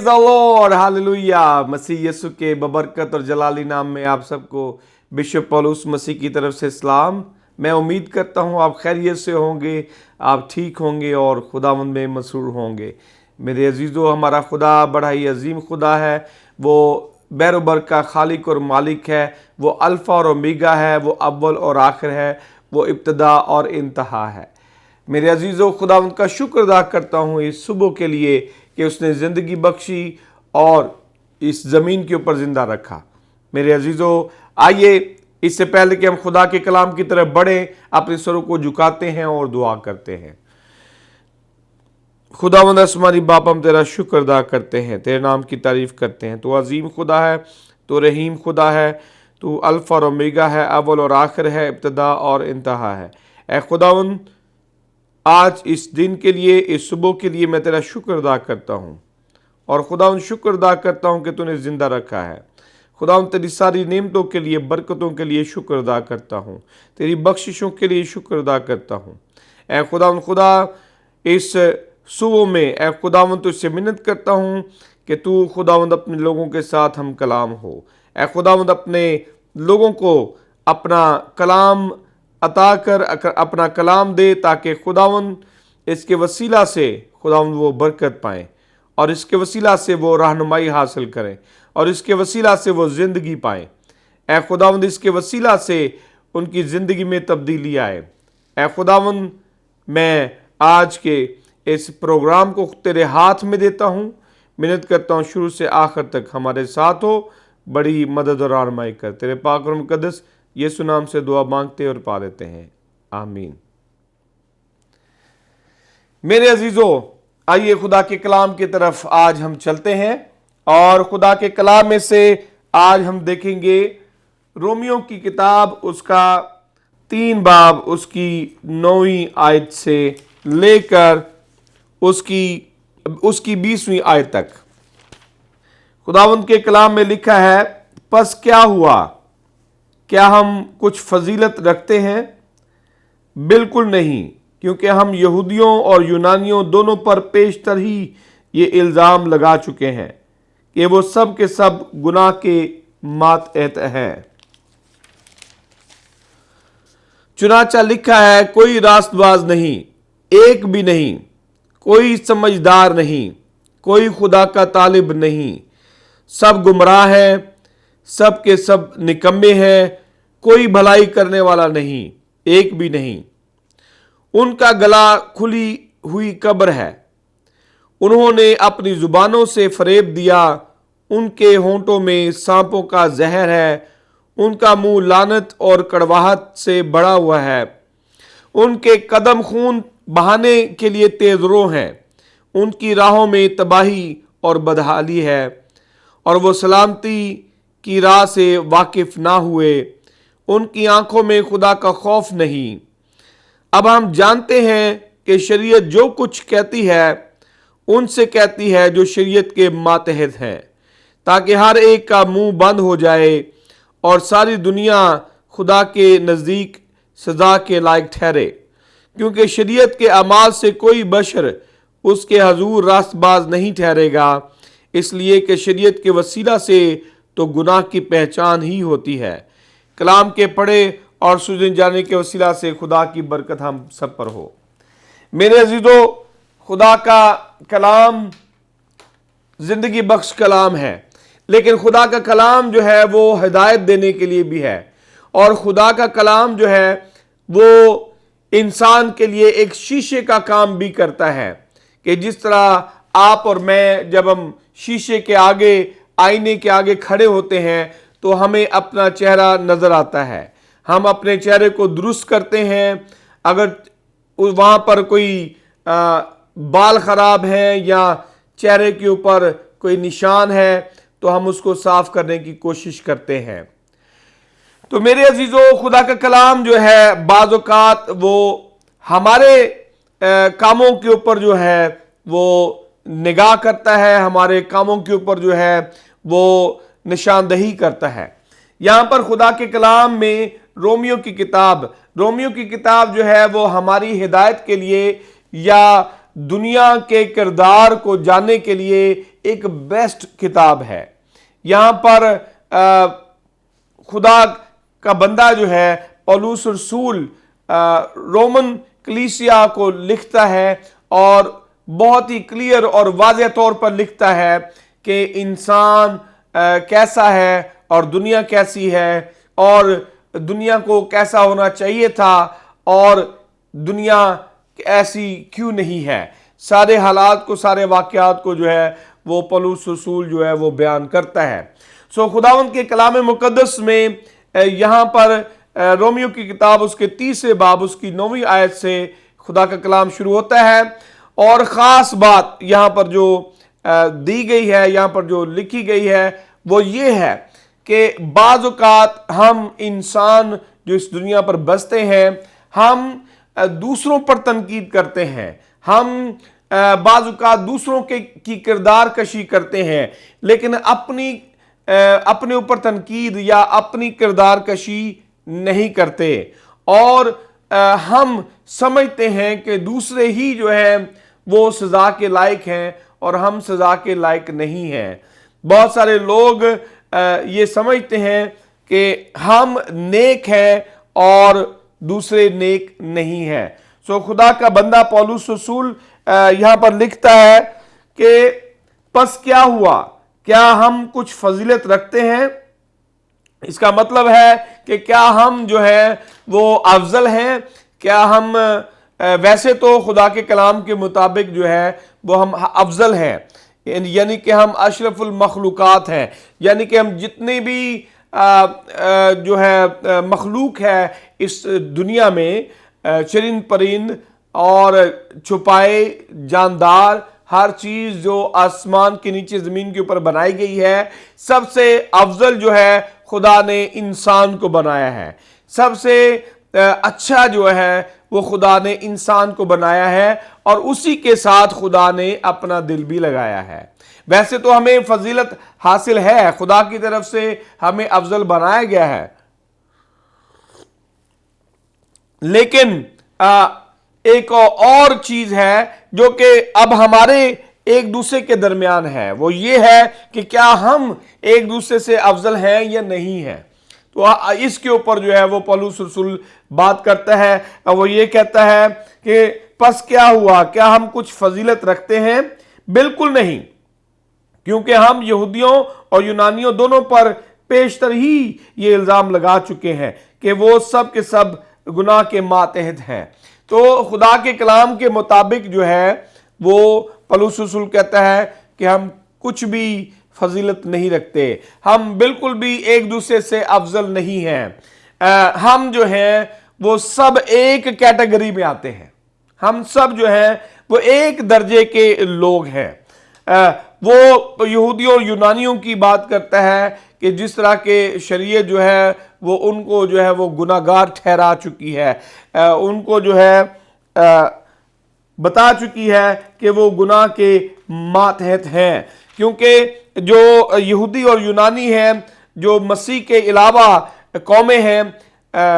The lord, hallelujah. मसीह यीशु के बबरकत और जलाली नाम में आप सबको बिशप पौलुस मसीह की तरफ से सलाम। मैं उम्मीद करता हूँ आप खैरियत से होंगे, आप ठीक होंगे और खुदावंद में मसरूर होंगे। मेरे अजीज़ों, हमारा खुदा बड़ा ही अजीम खुदा है। वो बैरोबर का खालिक और मालिक है। वो अल्फ़ा और ओमेगा है। वो अव्वल और आखिर है। वो इब्तदा और इंतहा है। मेरे अजीज़ों, खुदावंद का शुक्र अदा करता हूँ इस सुबह के लिए कि उसने ज़िंदगी बख्शी और इस ज़मीन के ऊपर ज़िंदा रखा। मेरे अजीज़ों, आइए इससे पहले कि हम खुदा के कलाम की तरफ बढ़ें, अपने सरों को झुकाते हैं और दुआ करते हैं। खुदावंद आसमानी बाप, हम तेरा शुक्र अदा करते हैं, तेरे नाम की तारीफ करते हैं। तो अजीम खुदा है, तो रहीम खुदा है, तो अल्फ़ा और ओमेगा है, अव्वल और आखिर है, इब्तदा और इंतहा है। ऐ खुदावंद, आज इस दिन के लिए, इस सुबह के लिए मैं तेरा शुक्र अदा करता हूँ और खुदावंद शुक्र अदा करता हूँ कि तूने जिंदा रखा है। खुदावंद तेरी सारी नेमतों के लिए, बरकतों के लिए शुक्र अदा करता हूँ, तेरी बख्शिशों के लिए शुक्र अदा करता हूँ। ऐ खुदावंद खुदा, इस सुबह में ऐ खुदावंद तुझसे मिन्नत करता हूँ कि तू खुदावंद अपने लोगों के साथ हम कलाम हो। ऐ खुदावंद अपने लोगों को अपना कलाम अता कर, अपना कलाम दे, ताकि खुदावंद इसके वसीला से खुदावंद वो बरकत पाएँ और इसके वसीला से वो रहनुमाई हासिल करें और इसके वसीला से वो ज़िंदगी पाएँ। ऐ खुदावंद, इसके वसीला से उनकी ज़िंदगी में तब्दीली आए। ऐ खुदावंद, मैं आज के इस प्रोग्राम को तेरे हाथ में देता हूँ। मिन्नत करता हूँ शुरू से आखिर तक हमारे साथ हो, बड़ी मदद और रहनुमाई कर। तेरे पाक और मुकद्दस यीशु नाम से दुआ मांगते और पा लेते हैं, आमीन। मेरे अजीजों, आइए खुदा के कलाम की तरफ आज हम चलते हैं और खुदा के कलाम में से आज हम देखेंगे रोमियो की किताब, उसका 3 बाब, उसकी 9वीं आयत से लेकर उसकी 20वीं आयत तक। खुदावंद के कलाम में लिखा है, पस क्या हुआ, क्या हम कुछ फजीलत रखते हैं? बिल्कुल नहीं, क्योंकि हम यहूदियों और यूनानियों दोनों पर पेशतर ही ये इल्ज़ाम लगा चुके हैं कि वो सब के सब गुनाह के मातहत हैं। चुनाचा लिखा है, कोई रास्तबाज नहीं, एक भी नहीं, कोई समझदार नहीं, कोई खुदा का तालिब नहीं, सब गुमराह है, सब के सब निकम्मे हैं, कोई भलाई करने वाला नहीं, एक भी नहीं। उनका गला खुली हुई कब्र है, उन्होंने अपनी जुबानों से फरेब दिया, उनके होंठों में सांपों का जहर है, उनका मुंह लानत और कड़वाहट से भरा हुआ है, उनके कदम खून बहाने के लिए तेज रो हैं, उनकी राहों में तबाही और बदहाली है और वो सलामती की राह से वाकिफ ना हुए, उनकी आंखों में खुदा का खौफ नहीं। अब हम जानते हैं कि शरीयत जो कुछ कहती है उनसे कहती है जो शरीयत के मातहत हैं, ताकि हर एक का मुंह बंद हो जाए और सारी दुनिया खुदा के नज़दीक सजा के लायक ठहरे, क्योंकि शरीयत के अमाल से कोई बशर उसके हजूर रास्तबाज नहीं ठहरेगा, इसलिए कि शरीयत के वसीला से तो गुनाह की पहचान ही होती है। कलाम के पढ़े और सुन जाने के वसीला से खुदा की बरकत हम सब पर हो। मेरे अजीजों, खुदा का कलाम जिंदगी बख्श कलाम है, लेकिन खुदा का कलाम जो है वो हिदायत देने के लिए भी है और खुदा का कलाम जो है वो इंसान के लिए एक शीशे का काम भी करता है कि जिस तरह आप और मैं जब हम शीशे के आगे, आईने के आगे खड़े होते हैं तो हमें अपना चेहरा नजर आता है, हम अपने चेहरे को दुरुस्त करते हैं। अगर वहाँ पर कोई बाल खराब है या चेहरे के ऊपर कोई निशान है तो हम उसको साफ करने की कोशिश करते हैं। तो मेरे अजीजों, खुदा का कलाम जो है बाज़ औक़ात वो हमारे कामों के ऊपर जो है वो निगाह करता है, हमारे कामों के ऊपर जो है वो निशानदही करता है। यहाँ पर खुदा के कलाम में रोमियो की किताब जो है वो हमारी हिदायत के लिए या दुनिया के किरदार को जानने के लिए एक बेस्ट किताब है। यहां पर खुदा का बंदा जो है पौलुस रसूल रोमन कलीसिया को लिखता है और बहुत ही क्लियर और वाज़ेह तौर पर लिखता है कि इंसान कैसा है और दुनिया कैसी है और दुनिया को कैसा होना चाहिए था और दुनिया ऐसी क्यों नहीं है। सारे हालात को, सारे वाकयात को जो है वो पौलुस रसूल जो है वो बयान करता है। सो खुदावंद के कलाम मुकद्दस में यहां पर रोमियो की किताब उसके 30 बाब उसकी 9वीं आयत से खुदा का कलाम शुरू होता है और ख़ास बात यहां पर जो दी गई है, यहां पर जो लिखी गई है वो ये है कि बाज़ औक़ात हम इंसान जो इस दुनिया पर बसते हैं, हम दूसरों पर तनकीद करते हैं, हम बाज़ औक़ात दूसरों की किरदार कशी करते हैं, लेकिन अपने ऊपर तनकीद या अपनी किरदार कशी नहीं करते और हम समझते हैं कि दूसरे ही जो है वो सज़ा के लायक हैं और हम सज़ा के लायक नहीं हैं। बहुत सारे लोग ये समझते हैं कि हम नेक हैं और दूसरे नेक नहीं हैं। सो खुदा का बंदा पौलुस रसूल यहां पर लिखता है कि बस क्या हुआ, क्या हम कुछ फजीलत रखते हैं? इसका मतलब है कि क्या हम जो है वो अफजल हैं? क्या हम वैसे तो खुदा के कलाम के मुताबिक जो है वो हम अफजल हैं, यानी कि हम अशरफुल मखलूकात हैं, यानी कि हम जितने भी जो है मखलूक है इस दुनिया में, चरिंद परिंद और छुपाए जानदार, हर चीज जो आसमान के नीचे जमीन के ऊपर बनाई गई है, सबसे अफजल जो है खुदा ने इंसान को बनाया है। सबसे अच्छा जो है वो खुदा ने इंसान को बनाया है और उसी के साथ खुदा ने अपना दिल भी लगाया है। वैसे तो हमें फजीलत हासिल है, खुदा की तरफ से हमें अफजल बनाया गया है, लेकिन एक और चीज है जो कि अब हमारे एक दूसरे के दरमियान है, वो ये है कि क्या हम एक दूसरे से अफजल हैं या नहीं है। तो इसके ऊपर जो है वो पौलुस रसूल बात करता है और वो ये कहता है कि बस क्या हुआ, क्या हम कुछ फजीलत रखते हैं? बिल्कुल नहीं, क्योंकि हम यहूदियों और यूनानियों दोनों पर पेशतर ही ये इल्जाम लगा चुके हैं कि वो सब के सब गुनाह के मातहत हैं। तो खुदा के कलाम के मुताबिक जो है वो पौलुस रसूल कहता है कि हम कुछ भी फजीलत नहीं रखते, हम बिल्कुल भी एक दूसरे से अफजल नहीं हैं। हम जो हैं वो सब एक कैटेगरी में आते हैं, हम सब जो हैं वो एक दर्जे के लोग हैं। वो यहूदियों और यूनानियों की बात करता है कि जिस तरह के शरीयत जो है वो उनको जो है वो गुनाहगार ठहरा चुकी है, उनको जो है बता चुकी है कि वो गुनाह के मातहत हैं, क्योंकि जो यहूदी और यूनानी हैं, जो मसीह के अलावा कौमें हैं,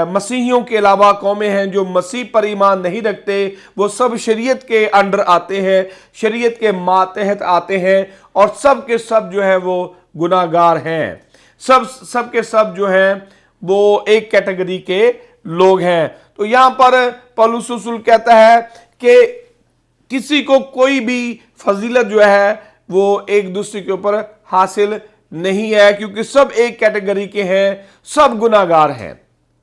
मसीहियों के अलावा कौमें हैं जो मसीह पर ईमान नहीं रखते, वो सब शरीयत के अंडर आते हैं, शरीयत के मातहत आते हैं और सब के सब जो है वो गुनाहगार हैं। सब के सब जो हैं वो एक कैटेगरी के लोग हैं। तो यहां पर पौलुस रसूल कहता है कि किसी को कोई भी फजीलत जो है वो एक दूसरे के ऊपर हासिल नहीं है, क्योंकि सब एक कैटेगरी के हैं, सब गुनाहगार हैं,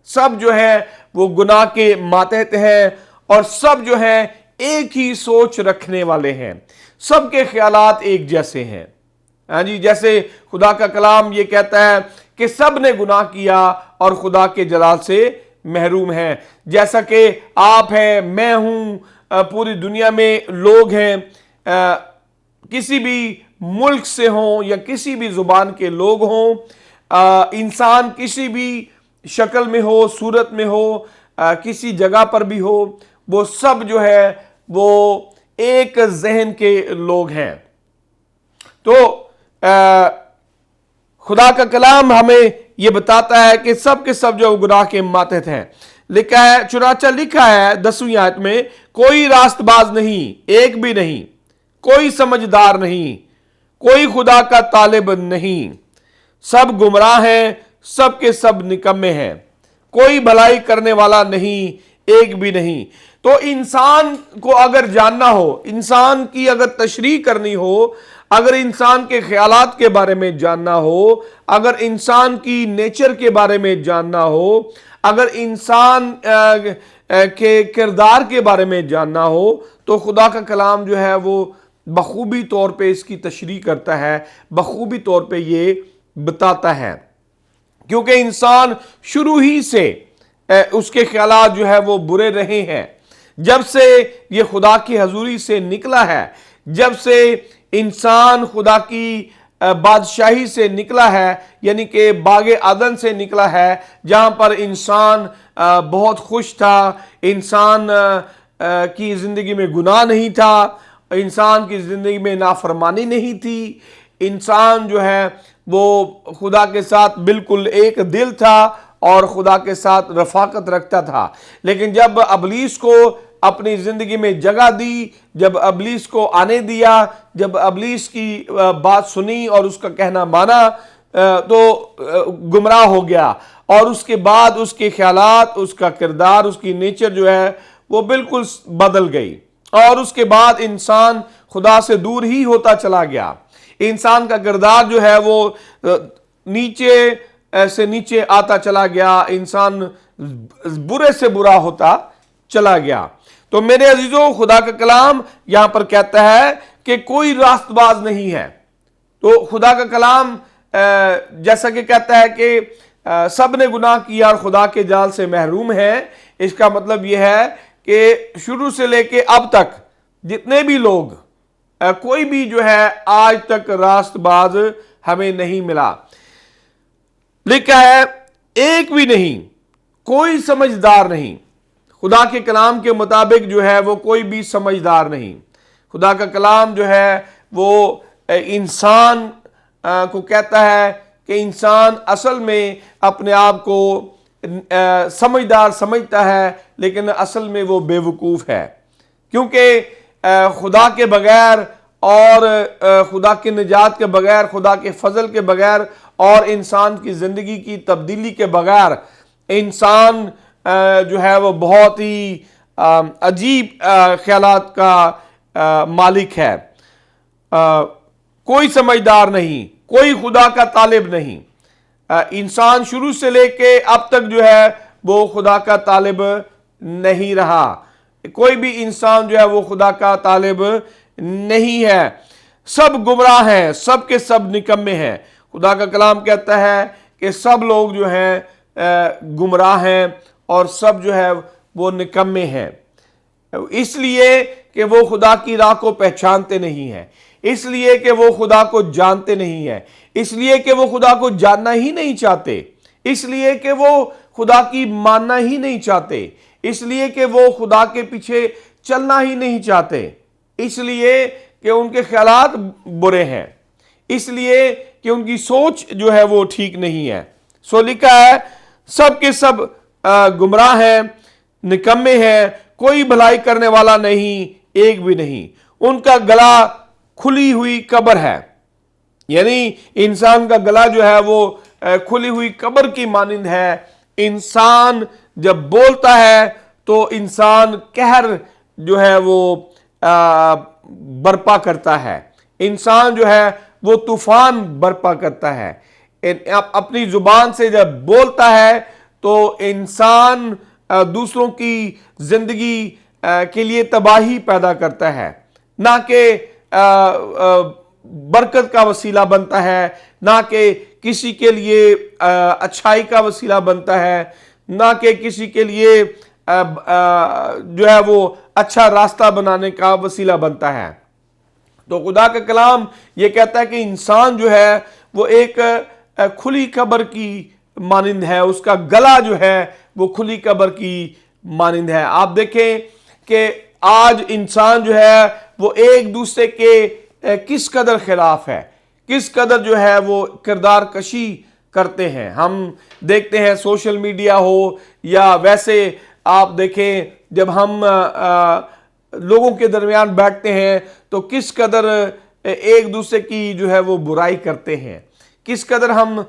सब जो है वो गुनाह के मातहत हैं और सब जो है एक ही सोच रखने वाले हैं, सबके ख्यालात एक जैसे हैं। हाँ जी, जैसे खुदा का कलाम ये कहता है कि सब ने गुनाह किया और खुदा के जलाल से महरूम हैं। जैसा कि आप हैं, मैं हूं, पूरी दुनिया में लोग हैं, किसी भी मुल्क से हों या किसी भी जुबान के लोग हों, इंसान किसी भी शक्ल में हो, सूरत में हो, किसी जगह पर भी हो, वो सब जो है वो एक जहन के लोग हैं। तो खुदा का कलाम हमें यह बताता है कि सब के सब जो गुनाह के मातहत हैं। लिखा है, चुनाचा लिखा है 10वीं आयत में, कोई रास्तबाज नहीं, एक भी नहीं, कोई समझदार नहीं, कोई खुदा का तालिब नहीं, सब गुमराह हैं, सब के सब निकम्मे हैं, कोई भलाई करने वाला नहीं, एक भी नहीं। तो इंसान को अगर जानना हो, इंसान की अगर तशरीह करनी हो, अगर इंसान के ख्यालात के बारे में जानना हो, अगर इंसान की नेचर के बारे में जानना हो, अगर इंसान के किरदार के बारे में जानना हो, तो खुदा का कलाम जो है वो बखूबी तौर पे इसकी तशरीह करता है, बखूबी तौर पे ये बताता है। क्योंकि इंसान शुरू ही से उसके ख्यालात जो है वो बुरे रहे हैं। जब से ये खुदा की हजूरी से निकला है, जब से इंसान खुदा की बादशाही से निकला है, यानी कि बागे आदन से निकला है, जहां पर इंसान बहुत खुश था, इंसान की जिंदगी में गुनाह नहीं था, इंसान की जिंदगी में नाफरमानी नहीं थी, इंसान जो है वो खुदा के साथ बिल्कुल एक दिल था और खुदा के साथ रफाकत रखता था। लेकिन जब अबलीस को अपनी जिंदगी में जगह दी, जब अबलीस को आने दिया, जब अबलीस की बात सुनी और उसका कहना माना, तो गुमराह हो गया और उसके बाद उसके ख्यालात, उसका किरदार, उसकी नेचर जो है वो बिल्कुल बदल गई और उसके बाद इंसान खुदा से दूर ही होता चला गया। इंसान का किरदार जो है वो नीचे से नीचे आता चला गया, इंसान बुरे से बुरा होता चला गया। तो मेरे अजीजों, खुदा का कलाम यहां पर कहता है कि कोई रास्तबाज नहीं है। तो खुदा का कलाम जैसा कि कहता है कि सब ने गुनाह किया और खुदा के जाल से महरूम है। इसका मतलब यह है कि शुरू से लेके अब तक जितने भी लोग, कोई भी जो है आज तक रास्तबाज हमें नहीं मिला। लिखा है एक भी नहीं, कोई समझदार नहीं। खुदा के कलाम के मुताबिक जो है वो कोई भी समझदार नहीं। खुदा का कलाम जो है वो इंसान को कहता है कि इंसान असल में अपने आप को समझदार समझता है, लेकिन असल में वो बेवकूफ़ है। क्योंकि खुदा के बगैर और खुदा के निजात के बगैर, खुदा के फजल के बगैर और इंसान की ज़िंदगी की तब्दीली के बगैर इंसान जो है वो बहुत ही अजीब ख्यालात का मालिक है। कोई समझदार नहीं, कोई खुदा का तालिब नहीं। इंसान शुरू से लेके अब तक जो है वो खुदा का तालिब नहीं रहा। कोई भी इंसान जो है वो खुदा का तालिब नहीं है। सब गुमराह हैं, सब के सब निकम्मे हैं। खुदा का कलाम कहता है कि सब लोग जो हैं गुमराह हैं और सब जो है वो निकम्मे हैं। इसलिए कि वो खुदा की राह को पहचानते नहीं हैं, इसलिए कि वो खुदा को जानते नहीं हैं, इसलिए कि वो खुदा को जानना ही नहीं चाहते, इसलिए कि वो खुदा की मानना ही नहीं चाहते, इसलिए कि वो खुदा के पीछे चलना ही नहीं चाहते, इसलिए कि उनके ख्यालात बुरे हैं, इसलिए कि उनकी सोच जो है वो ठीक नहीं है। सो लिखा है सब के सब गुमराह हैं, निकम्मे हैं, कोई भलाई करने वाला नहीं, एक भी नहीं। उनका गला खुली हुई कब्र है, यानी इंसान का गला जो है वो खुली हुई कब्र की मानिंद है। इंसान जब बोलता है तो इंसान कहर जो है वो बर्पा करता है, इंसान जो है वो तूफान बर्पा करता है। अपनी जुबान से जब बोलता है तो इंसान दूसरों की जिंदगी के लिए तबाही पैदा करता है, ना कि बरकत का वसीला बनता है, ना कि किसी के लिए अच्छाई का वसीला बनता है, ना कि किसी के लिए जो है वो अच्छा रास्ता बनाने का वसीला बनता है। तो खुदा का कलाम ये कहता है कि इंसान जो है वो एक खुली कब्र की मानिंद है, उसका गला जो है वो खुली कब्र की मानिंद है। आप देखें कि आज इंसान जो है वो एक दूसरे के किस कदर खिलाफ है, किस कदर जो है वो किरदार कशी करते हैं। हम देखते हैं सोशल मीडिया हो या वैसे आप देखें जब हम लोगों के दरमियान बैठते हैं तो किस कदर एक दूसरे की जो है वो बुराई करते हैं, किस कदर हम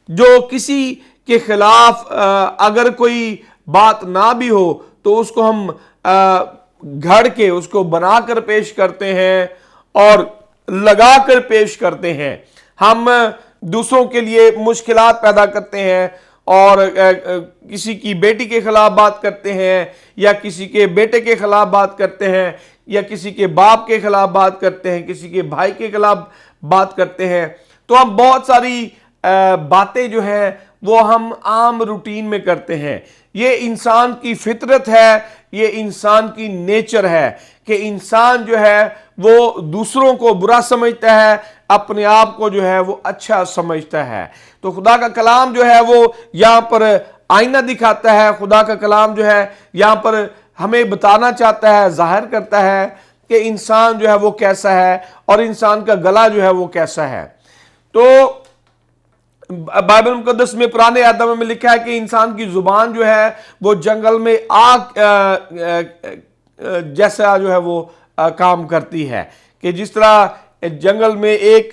जो किसी के खिलाफ अगर कोई बात ना भी हो तो उसको हम घड़ के उसको बनाकर पेश करते हैं और लगाकर पेश करते हैं। हम दूसरों के लिए मुश्किलात पैदा करते हैं और किसी की बेटी के खिलाफ बात करते हैं या किसी के बेटे के खिलाफ बात करते हैं या किसी के बाप के खिलाफ बात करते हैं, किसी के भाई के खिलाफ बात करते हैं। तो हम बहुत सारी बातें जो है वो हम आम रूटीन में करते हैं। ये इंसान की फितरत है, ये इंसान की नेचर है कि इंसान जो है वो दूसरों को बुरा समझता है, अपने आप को जो है वो अच्छा समझता है। तो खुदा का कलाम जो है वो यहाँ पर आईना दिखाता है, खुदा का कलाम जो है यहाँ पर हमें बताना चाहता है, जाहिर करता है कि इंसान जो है वो कैसा है और इंसान का गला जो है वो कैसा है। तो बाइबल मुकद्दस में पुराने आदम में लिखा है कि इंसान की जुबान जो है वो जंगल में आग जैसा जो है वो काम करती है, कि जिस तरह जंगल में एक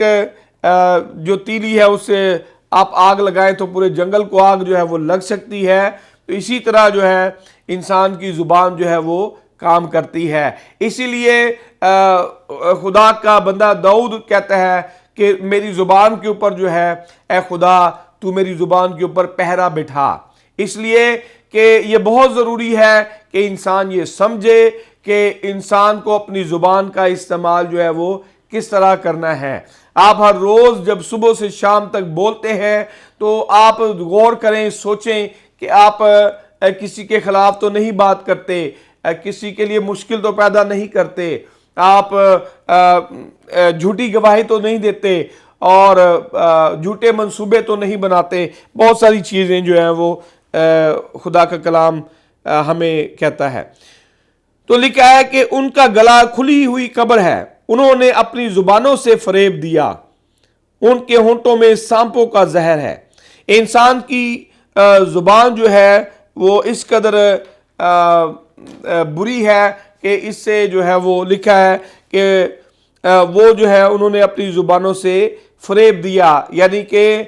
जो तीली है उससे आप आग लगाएं तो पूरे जंगल को आग जो है वो लग सकती है, तो इसी तरह जो है इंसान की जुबान जो है वो काम करती है। इसीलिए खुदा का बंदा दाऊद कहता है कि मेरी जुबान के ऊपर जो है ए खुदा तू मेरी जुबान के ऊपर पहरा बिठा। इसलिए कि ये बहुत ज़रूरी है कि इंसान ये समझे कि इंसान को अपनी जुबान का इस्तेमाल जो है वो किस तरह करना है। आप हर रोज़ जब सुबह से शाम तक बोलते हैं तो आप गौर करें, सोचें कि आप किसी के खिलाफ तो नहीं बात करते, किसी के लिए मुश्किल तो पैदा नहीं करते, आप झूठी गवाही तो नहीं देते और झूठे मंसूबे तो नहीं बनाते। बहुत सारी चीज़ें जो हैं वो खुदा का कलाम हमें कहता है। तो लिखा है कि उनका गला खुली हुई कब्र है, उन्होंने अपनी जुबानों से फरेब दिया, उनके होंठों में सांपों का जहर है। इंसान की जुबान जो है वो इस कदर बुरी है कि इससे जो है वो लिखा है कि वो जो है उन्होंने अपनी जुबानों से फरेब दिया, यानी कि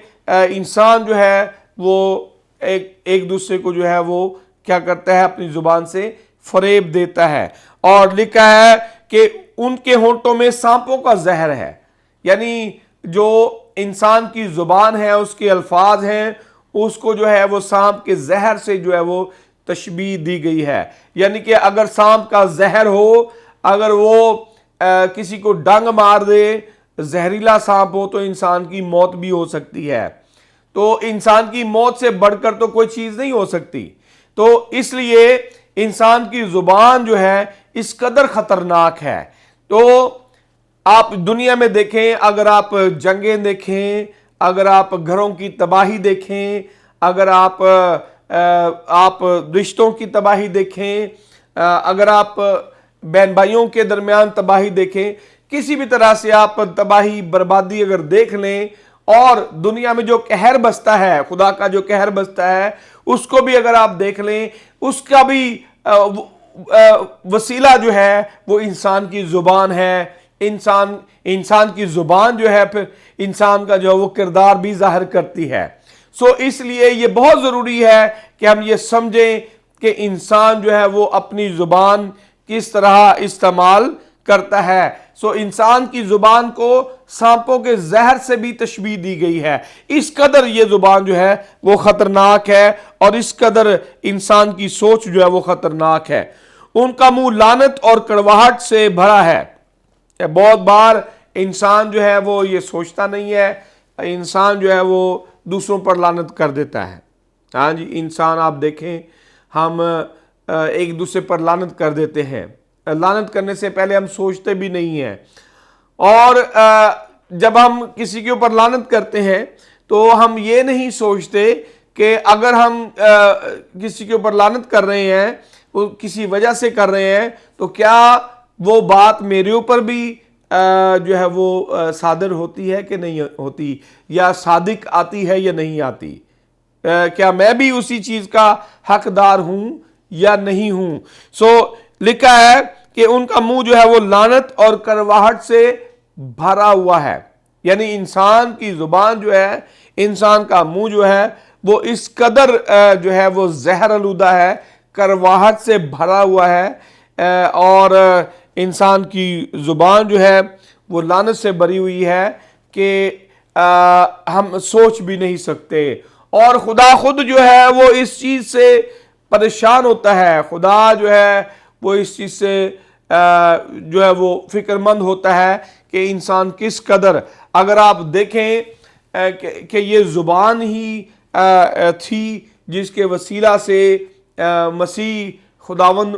इंसान जो है वो एक दूसरे को जो है वो क्या करता है, अपनी जुबान से फरेब देता है। और लिखा है कि उनके होंठों में सांपों का जहर है, यानी जो इंसान की जुबान है उसके अल्फाज हैं उसको जो है वो सांप के जहर से जो है वो तशबीह दी गई है। यानी कि अगर सांप का जहर हो, अगर वो किसी को डंग मार दे, जहरीला सांप हो, तो इंसान की मौत भी हो सकती है। तो इंसान की मौत से बढ़कर तो कोई चीज़ नहीं हो सकती। तो इसलिए इंसान की जुबान जो है इस कदर खतरनाक है। तो आप दुनिया में देखें, अगर आप जंगें देखें, अगर आप घरों की तबाही देखें, अगर आप रिश्तों की तबाही देखें, अगर आप बहन भाइयों के दरमियान तबाही देखें, किसी भी तरह से आप तबाही बर्बादी अगर देख लें, और दुनिया में जो कहर बसता है, खुदा का जो कहर बसता है उसको भी अगर आप देख लें, उसका भी वसीला जो है वो इंसान की जुबान है। इंसान की जुबान जो है फिर इंसान का जो वो किरदार भी जाहिर करती है। सो इसलिए ये बहुत ज़रूरी है कि हम ये समझें कि इंसान जो है वो अपनी जुबान किस तरह इस्तेमाल करता है। सो इंसान की जुबान को सांपों के जहर से भी तशबीह दी गई है। इस कदर ये जुबान जो है वो खतरनाक है और इस कदर इंसान की सोच जो है वो खतरनाक है। उनका मुंह लानत और कड़वाहट से भरा है। बहुत बार इंसान जो है वो ये सोचता नहीं है, इंसान जो है वो दूसरों पर लानत कर देता है। हाँ जी, इंसान आप देखें, हम एक दूसरे पर लानत कर देते हैं। लानत करने से पहले हम सोचते भी नहीं हैं, और जब हम किसी के ऊपर लानत करते हैं तो हम ये नहीं सोचते कि अगर हम किसी के ऊपर लानत कर रहे हैं, वो किसी वजह से कर रहे हैं, तो क्या वो बात मेरे ऊपर भी जो है वो सादर होती है कि नहीं होती, या सादिक आती है या नहीं आती, क्या मैं भी उसी चीज का हकदार हूं या नहीं हूं। सो लिखा है कि उनका मुंह जो है वो लानत और करवाहट से भरा हुआ है। यानी इंसान की जुबान जो है, इंसान का मुंह जो है, वो इस कदर जो है वो जहर आलूदा है, करवाहट से भरा हुआ है, और इंसान की जुबान जो है वो लानत से भरी हुई है कि हम सोच भी नहीं सकते। और खुदा खुद जो है वो इस चीज से परेशान होता है। खुदा जो है वो इस चीज से जो है वो फिक्रमंद होता है कि इंसान किस कदर, अगर आप देखें कि ये जुबान ही थी जिसके वसीला से मसीह खुदावन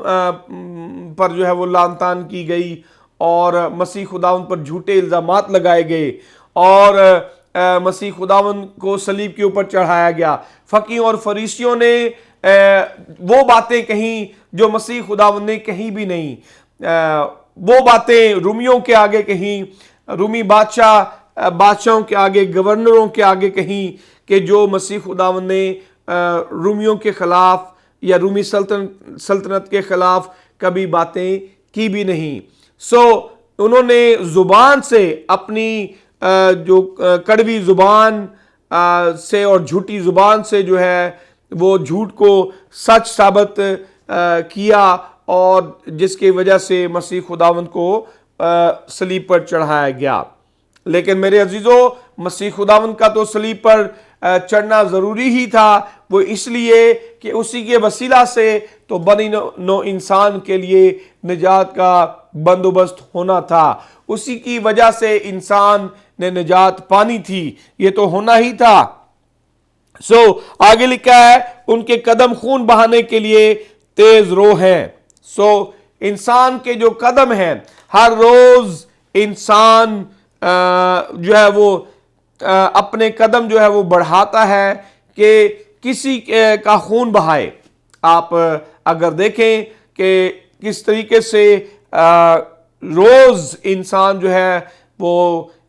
पर जो है वो लानतान की गई, और मसीह खुदावन पर झूठे इल्जामात लगाए गए, और मसीह खुदावन को सलीब के ऊपर चढ़ाया गया। फकी और फरीसियों ने वो बातें कहीं जो मसीह खुदावन ने कहीं भी नहीं, वो बातें रूमियों के आगे कहीं, रूमी बादशाहों के आगे, गवर्नरों के आगे कहीं, कि जो मसीह खुदावन ने रूमियों के खिलाफ या रूमी सल्तनत के खिलाफ कभी बातें की भी नहीं। उन्होंने जुबान से अपनी जो कड़वी जुबान से और झूठी जुबान से जो है वो झूठ को सच साबित किया, और जिसकी वजह से मसीह खुदावंद को सलीब पर चढ़ाया गया। लेकिन मेरे अजीजों, मसीह खुदावंद का तो सलीब पर चढ़ना जरूरी ही था, वो इसलिए कि उसी के वसीला से तो बनी नो इंसान के लिए निजात का बंदोबस्त होना था। उसी की वजह से इंसान ने निजात पानी थी, ये तो होना ही था। आगे लिखा है, उनके कदम खून बहाने के लिए तेज रो हैं। इंसान के जो कदम हैं, हर रोज इंसान जो है वो अपने कदम जो है वो बढ़ाता है कि किसी का खून बहाए। आप अगर देखें कि किस तरीके से रोज इंसान जो है वो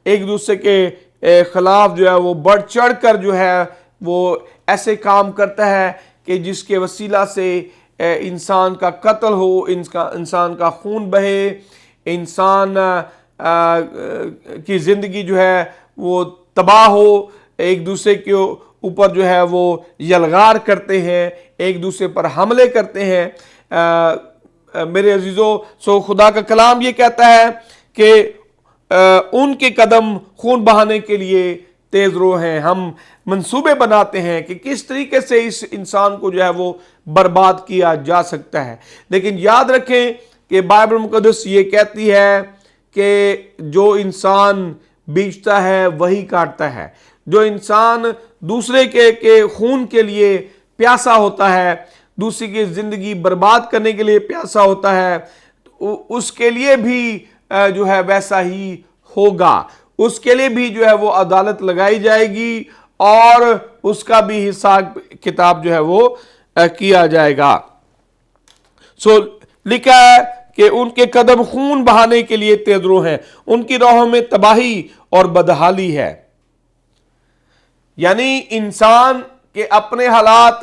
एक दूसरे के खिलाफ जो है वो बढ़ चढ़ कर जो है वो ऐसे काम करता है कि जिसके वसीला से इंसान का कत्ल हो, इंसान का खून बहे, इंसान की जिंदगी जो है वो तबाह हो, एक दूसरे के ऊपर जो है वो यलगार करते हैं, एक दूसरे पर हमले करते हैं। मेरे अजीजों, खुदा का कलाम ये कहता है कि उनके कदम खून बहाने के लिए तेज रो हैं। हम मंसूबे बनाते हैं कि किस तरीके से इस इंसान को जो है वो बर्बाद किया जा सकता है, लेकिन याद रखें कि बाइबल मुकद्दस ये कहती है कि जो इंसान बीजता है वही काटता है। जो इंसान दूसरे के खून के लिए प्यासा होता है, दूसरे की जिंदगी बर्बाद करने के लिए प्यासा होता है, उसके लिए भी जो है वैसा ही होगा। उसके लिए भी जो है वो अदालत लगाई जाएगी और उसका भी हिसाब किताब जो है वो किया जाएगा। लिखा है कि उनके कदम खून बहाने के लिए तेजरो हैं, उनकी राहों में तबाही और बदहाली है। यानी इंसान के अपने हालात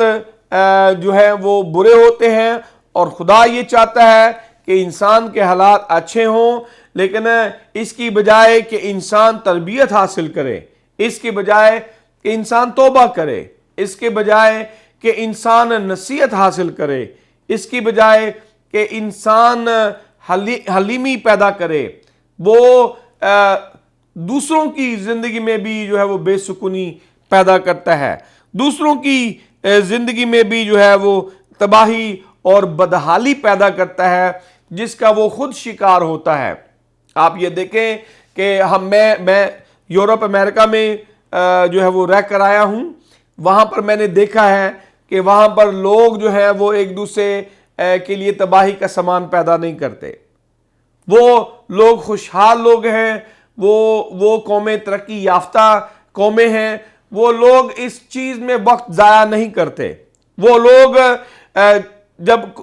जो है वो बुरे होते हैं, और खुदा ये चाहता है कि इंसान के हालात अच्छे हों, लेकिन इसकी बजाय कि इंसान तरबियत हासिल करे, इसके बजाय कि इंसान तौबा करे, इसके बजाय कि इंसान नसीहत हासिल करे, इसकी बजाय कि इंसान हलीमी पैदा करे, वो दूसरों की जिंदगी में भी जो है वो बेसुकूनी पैदा करता है, दूसरों की जिंदगी में भी जो है वो तबाही और बदहाली पैदा करता है, जिसका वो खुद शिकार होता है। आप ये देखें कि मैं यूरोप अमेरिका में जो है वो रह कर आया हूं। वहां पर मैंने देखा है कि वहां पर लोग जो है वो एक दूसरे के लिए तबाही का सामान पैदा नहीं करते। वो लोग खुशहाल लोग हैं, वो कौमें तरक्की याफ्ता कौमें हैं, वो लोग इस चीज में वक्त जाया नहीं करते। वो लोग जब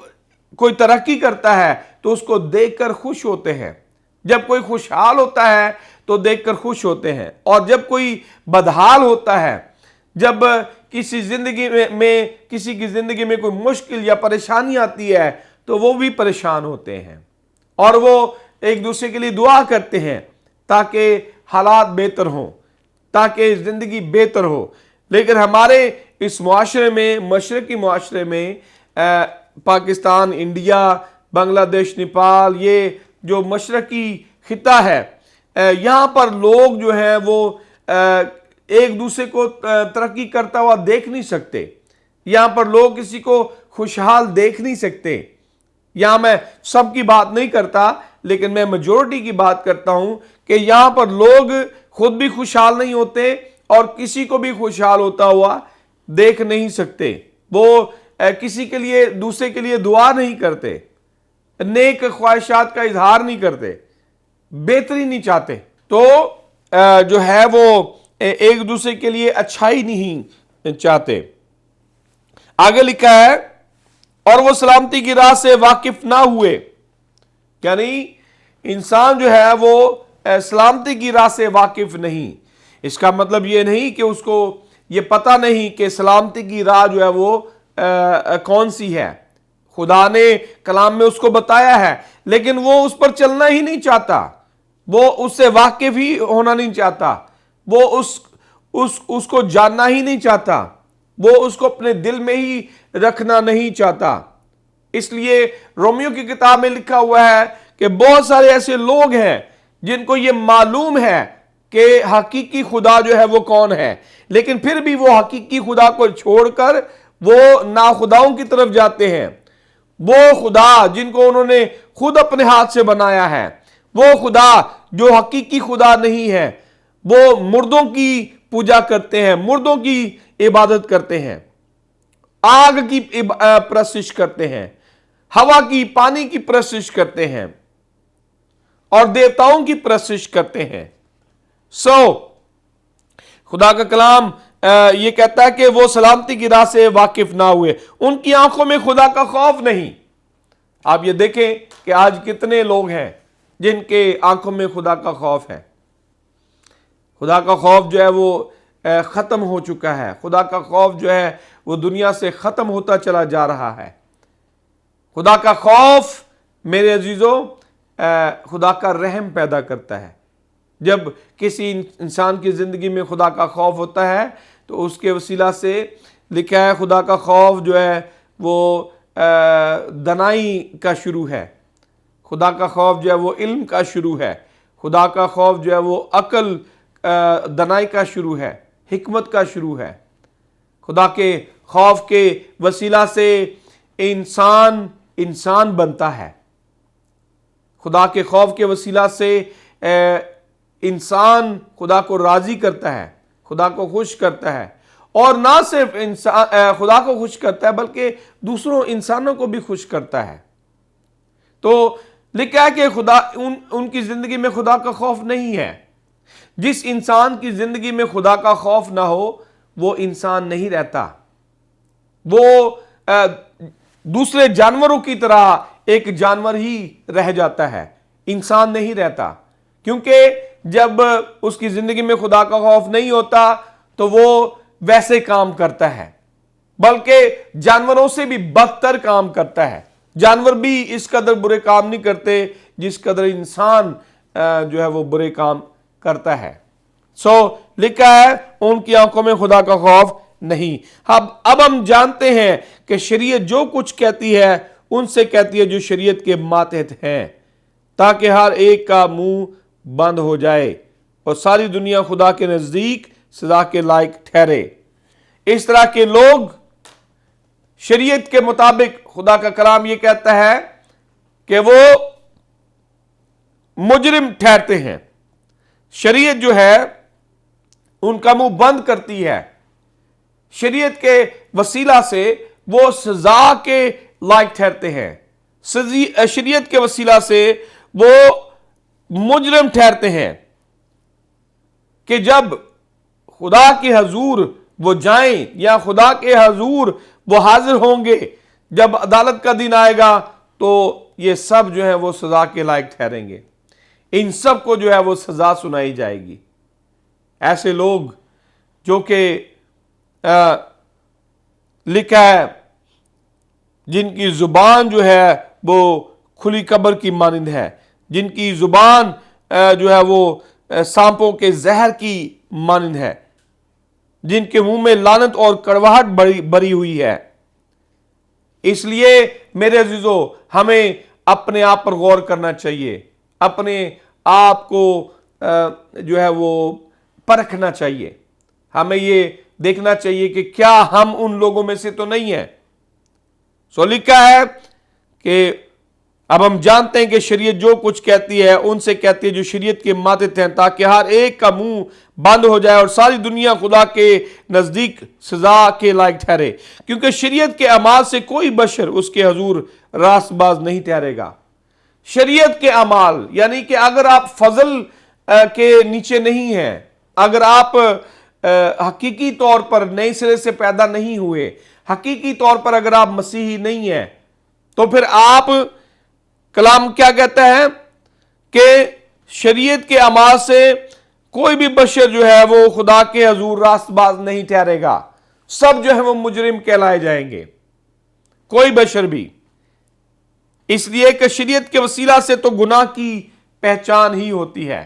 कोई तरक्की करता है तो उसको देखकर खुश होते हैं, जब कोई खुशहाल होता है तो देखकर खुश होते हैं, और जब कोई बदहाल होता है, जब किसी की जिंदगी में कोई मुश्किल या परेशानी आती है तो वो भी परेशान होते हैं और वो एक दूसरे के लिए दुआ करते हैं। ताकि हालात बेहतर हों, ताकि ज़िंदगी बेहतर हो। लेकिन हमारे इस मुआशरे में, मशरक़ी मुआशरे में, पाकिस्तान, इंडिया, बांग्लादेश, नेपाल, ये जो मशरक़ी खिता है, यहाँ पर लोग जो हैं वो एक दूसरे को तरक्की करता हुआ देख नहीं सकते। यहाँ पर लोग किसी को खुशहाल देख नहीं सकते। यहां मैं सबकी बात नहीं करता, लेकिन मैं मेजोरिटी की बात करता हूं कि यहां पर लोग खुद भी खुशहाल नहीं होते और किसी को भी खुशहाल होता हुआ देख नहीं सकते। वो किसी के लिए, दूसरे के लिए दुआ नहीं करते, नेक ख्वाहिशात का इजहार नहीं करते, बेहतरी नहीं चाहते। तो जो है वो एक दूसरे के लिए अच्छाई नहीं चाहते। आगे लिखा है, और वो सलामती की राह से वाकिफ ना हुए, यानी इंसान जो है वो सलामती की राह से वाकिफ नहीं। इसका मतलब ये नहीं कि उसको ये पता नहीं कि सलामती की राह जो है वो कौन सी है। खुदा ने कलाम में उसको बताया है, लेकिन वो उस पर चलना ही नहीं चाहता, वो उससे वाकिफ ही होना नहीं चाहता, वो उसको जानना ही नहीं चाहता, वो उसको अपने दिल में ही रखना नहीं चाहता। इसलिए रोमियो की किताब में लिखा हुआ है कि बहुत सारे ऐसे लोग हैं जिनको ये मालूम है कि हकीकी खुदा जो है वो कौन है, लेकिन फिर भी वो हकीकी खुदा को छोड़कर वो नाखुदाओं की तरफ जाते हैं। वो खुदा जिनको उन्होंने खुद अपने हाथ से बनाया है, वो खुदा जो हकीकी खुदा नहीं है, वो मुर्दों की पूजा करते हैं, मुर्दों की इबादत करते हैं, आग की परस्तिश करते हैं, हवा की, पानी की परस्तिश करते हैं और देवताओं की परस्तिश करते हैं। खुदा का कलाम ये कहता है कि वो सलामती की राह से वाकिफ ना हुए, उनकी आंखों में खुदा का खौफ नहीं। आप ये देखें कि आज कितने लोग हैं जिनके आंखों में खुदा का खौफ है। खुदा का खौफ जो है वो खत्म हो चुका है। खुदा का खौफ जो है वो दुनिया से खत्म होता चला जा रहा है। खुदा का खौफ मेरे अजीजों खुदा का रहम पैदा करता है। जब किसी इंसान की जिंदगी में खुदा का खौफ होता है तो उसके वसीला से लिखा है खुदा का खौफ जो है वो दनाई का शुरू है। खुदा का खौफ जो है वो इल्म का शुरू है। खुदा का खौफ जो है वो अकल दनाई का शुरू है, हिकमत का शुरू है। खुदा के खौफ के वसीला से इंसान बनता है। खुदा के खौफ के वसीला से इंसान खुदा को राजी करता है, खुदा को खुश करता है, और ना सिर्फ इंसान खुदा को खुश करता है बल्कि दूसरों इंसानों को भी खुश करता है। तो लिखा है कि खुदा उनकी जिंदगी में खुदा का खौफ नहीं है। जिस इंसान की जिंदगी में खुदा का खौफ ना हो वो इंसान नहीं रहता, वो दूसरे जानवरों की तरह एक जानवर ही रह जाता है, इंसान नहीं रहता। क्योंकि जब उसकी जिंदगी में खुदा का खौफ नहीं होता तो वो वैसे काम करता है, बल्कि जानवरों से भी बदतर काम करता है। जानवर भी इस कदर बुरे काम नहीं करते जिस कदर इंसान जो है वो बुरे काम करता है। लिखा है उनकी आंखों में खुदा का खौफ नहीं। अब हम जानते हैं कि शरीयत जो कुछ कहती है उनसे कहती है जो शरीयत के मातहत हैं, ताकि हर एक का मुंह बंद हो जाए और सारी दुनिया खुदा के नजदीक सजा के लायक ठहरे। इस तरह के लोग शरीयत के मुताबिक, खुदा का कलाम ये कहता है कि वो मुजरिम ठहरते हैं। शरीयत जो है उनका मुंह बंद करती है। शरीयत के वसीला से वो सजा के लायक ठहरते हैं। शरीयत के वसीला से वो मुजरिम ठहरते हैं कि जब खुदा के हजूर वो जाएं या खुदा के हजूर वो हाजिर होंगे, जब अदालत का दिन आएगा तो ये सब जो है वो सजा के लायक ठहरेंगे। इन सब को जो है वो सजा सुनाई जाएगी। ऐसे लोग जो कि लिखा है जिनकी जुबान जो है वो खुली कब्र की मानिंद है, जिनकी जुबान जो है वो सांपों के जहर की मानंद है, जिनके मुंह में लानत और कड़वाहट भरी हुई है। इसलिए मेरे अजीजों, हमें अपने आप पर गौर करना चाहिए, अपने आप को जो है वो परखना चाहिए। हमें ये देखना चाहिए कि क्या हम उन लोगों में से तो नहीं है। सो लिखा है कि अब हम जानते हैं कि शरीयत जो कुछ कहती है उनसे कहती है जो शरीयत के मातिहत हैं, ताकि हर एक का मुंह बंद हो जाए और सारी दुनिया खुदा के नजदीक सजा के लायक ठहरे, क्योंकि शरीयत के अमाल से कोई बशर उसके हजूर रास्तबाज नहीं ठहरेगा। शरीयत के अमाल यानी कि अगर आप फजल के नीचे नहीं हैं, अगर आप हकीकी तौर पर नए सिरे से पैदा नहीं हुए, हकीकी तौर पर अगर आप मसीही नहीं हैं, तो फिर आप, कलाम क्या कहता है कि शरीयत के अमाल से कोई भी बशर जो है वो खुदा के हजूर रास्तबाज नहीं ठहरेगा। सब जो है वो मुजरिम कहलाए जाएंगे, कोई बशर भी। इसलिए कि शरीयत के वसीला से तो गुनाह की पहचान ही होती है,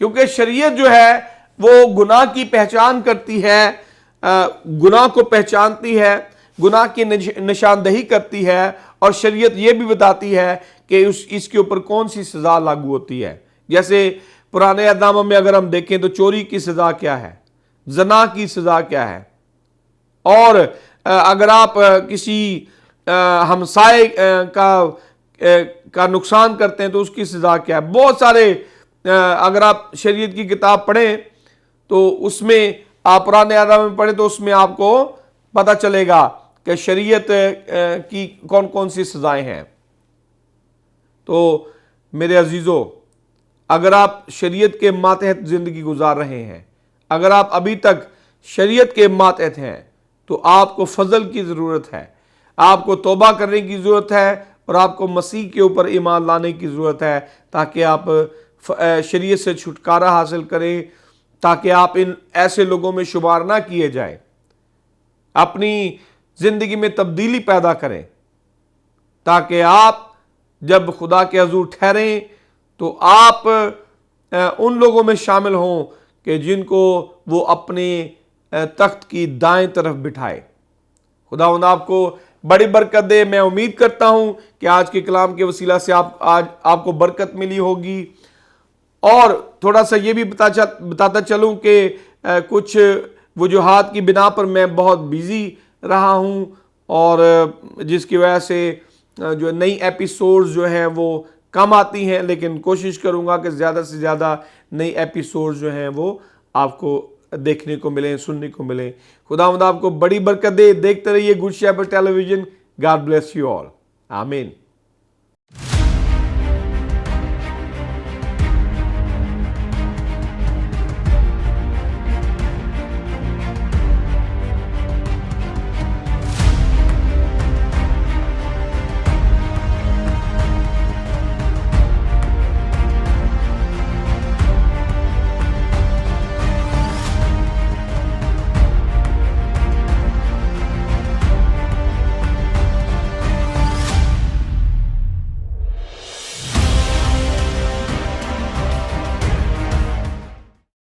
क्योंकि शरीयत जो है वो गुनाह की पहचान करती है, गुनाह को पहचानती है, गुनाह की निशानदही करती है, और शरीयत यह भी बताती है कि इसके ऊपर कौन सी सजा लागू होती है। जैसे पुराने अहदनामे में अगर हम देखें तो चोरी की सजा क्या है, जना की सजा क्या है, और अगर आप किसी हमसाए का नुकसान करते हैं तो उसकी सजा क्या है। बहुत सारे, अगर आप शरीयत की किताब पढ़ें तो उसमें, आप पुराने अहदनामे में पढ़ें तो उसमें आपको पता चलेगा कि शरीयत की कौन कौन सी सजाएं हैं। तो मेरे अजीजों, अगर आप शरीयत के मातहत जिंदगी गुजार रहे हैं, अगर आप अभी तक शरीयत के मातहत हैं, तो आपको फजल की जरूरत है, आपको तौबा करने की जरूरत है, और आपको मसीह के ऊपर ईमान लाने की जरूरत है, ताकि आप शरीयत से छुटकारा हासिल करें, ताकि आप इन ऐसे लोगों में शुमार ना किए जाए। अपनी जिंदगी में तब्दीली पैदा करें, ताकि आप जब खुदा के हजूर ठहरें तो आप उन लोगों में शामिल हों कि जिनको वो अपने तख्त की दाएं तरफ बिठाए। खुदा आपको बड़ी बरकत दे। मैं उम्मीद करता हूं कि आज के कलाम के वसीला से आज आपको बरकत मिली होगी। और थोड़ा सा ये भी बताता चलूं कि कुछ वजूहात की बिना पर मैं बहुत बिजी रहा हूं, और जिसकी वजह से जो नई एपिसोड्स जो हैं वो कम आती हैं, लेकिन कोशिश करूंगा कि ज़्यादा से ज़्यादा नई एपिसोड्स जो हैं वो आपको देखने को मिलें, सुनने को मिलें। खुदावंद आपको बड़ी बरकत दे। देखते रहिए good shepherd television. God bless you all. आमीन।